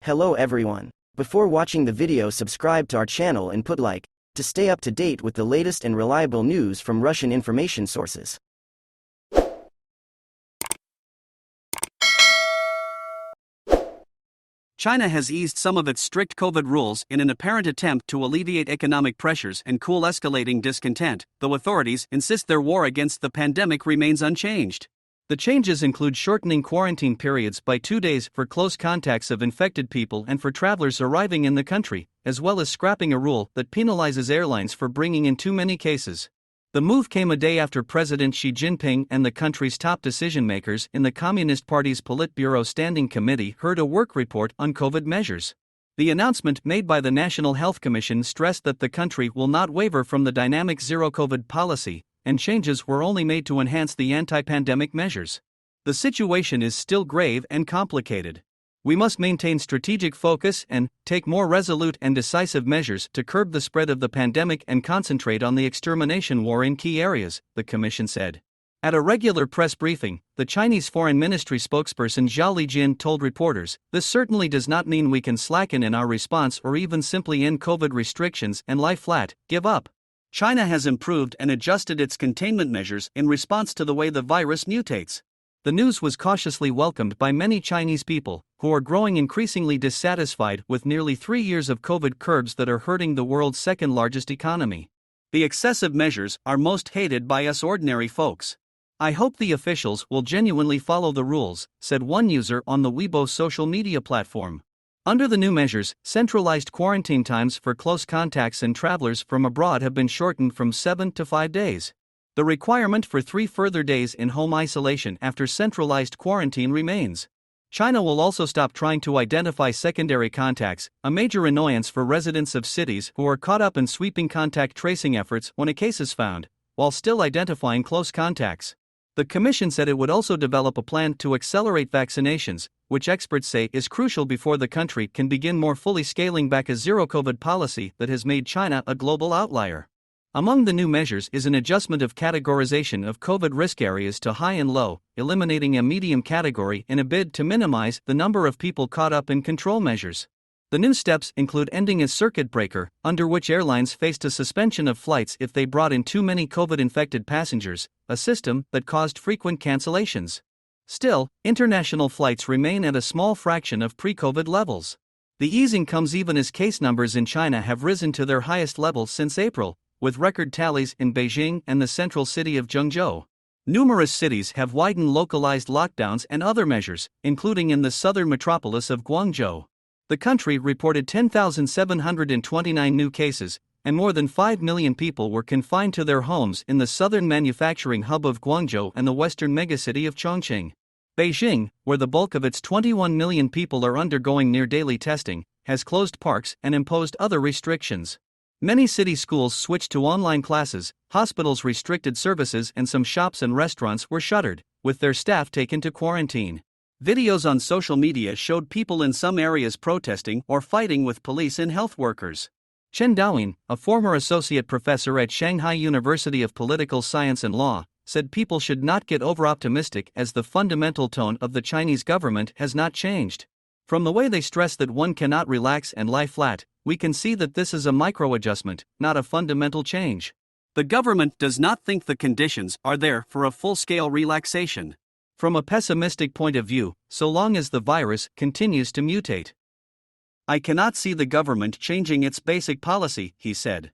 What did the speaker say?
Hello everyone. Before watching the video, subscribe to our channel and put like to stay up to date with the latest and reliable news from Russian information sources. China has eased some of its strict COVID rules in an apparent attempt to alleviate economic pressures and cool escalating discontent, though authorities insist their war against the pandemic remains unchanged. The changes include shortening quarantine periods by 2 days for close contacts of infected people and for travelers arriving in the country, as well as scrapping a rule that penalizes airlines for bringing in too many cases. The move came a day after President Xi Jinping and the country's top decision-makers in the Communist Party's Politburo Standing Committee heard a work report on COVID measures. The announcement made by the National Health Commission stressed that the country will not waver from the dynamic zero-COVID policy, and changes were only made to enhance the anti-pandemic measures. The situation is still grave and complicated. We must maintain strategic focus and take more resolute and decisive measures to curb the spread of the pandemic and concentrate on the extermination war in key areas, the Commission said. At a regular press briefing, the Chinese Foreign Ministry spokesperson Zhao Lijin told reporters, "This certainly does not mean we can slacken in our response or even simply end COVID restrictions and lie flat, give up. China has improved and adjusted its containment measures in response to the way the virus mutates." The news was cautiously welcomed by many Chinese people, who are growing increasingly dissatisfied with nearly 3 years of COVID curbs that are hurting the world's second-largest economy. "The excessive measures are most hated by us ordinary folks. I hope the officials will genuinely follow the rules," said one user on the Weibo social media platform. Under the new measures, centralized quarantine times for close contacts and travelers from abroad have been shortened from 7 to 5 days. The requirement for 3 further days in home isolation after centralized quarantine remains. China will also stop trying to identify secondary contacts, a major annoyance for residents of cities who are caught up in sweeping contact tracing efforts when a case is found, while still identifying close contacts. The Commission said it would also develop a plan to accelerate vaccinations, which experts say is crucial before the country can begin more fully scaling back a zero-COVID policy that has made China a global outlier. Among the new measures is an adjustment of categorization of COVID risk areas to high and low, eliminating a medium category in a bid to minimize the number of people caught up in control measures. The new steps include ending a circuit breaker, under which airlines faced a suspension of flights if they brought in too many COVID-infected passengers, a system that caused frequent cancellations. Still, international flights remain at a small fraction of pre-COVID levels. The easing comes even as case numbers in China have risen to their highest level since April, with record tallies in Beijing and the central city of Guangzhou. Numerous cities have widened localized lockdowns and other measures, including in the southern metropolis of Guangzhou. The country reported 10,729 new cases, and more than 5 million people were confined to their homes in the southern manufacturing hub of Guangzhou and the western megacity of Chongqing. Beijing, where the bulk of its 21 million people are undergoing near-daily testing, has closed parks and imposed other restrictions. Many city schools switched to online classes, hospitals restricted services, and some shops and restaurants were shuttered, with their staff taken to quarantine. Videos on social media showed people in some areas protesting or fighting with police and health workers. Chen Daoyin, a former associate professor at Shanghai University of Political Science and Law, said people should not get over-optimistic as the fundamental tone of the Chinese government has not changed. From the way they stress that one cannot relax and lie flat, we can see that this is a micro-adjustment, not a fundamental change. The government does not think the conditions are there for a full-scale relaxation. From a pessimistic point of view, so long as the virus continues to mutate, I cannot see the government changing its basic policy, he said.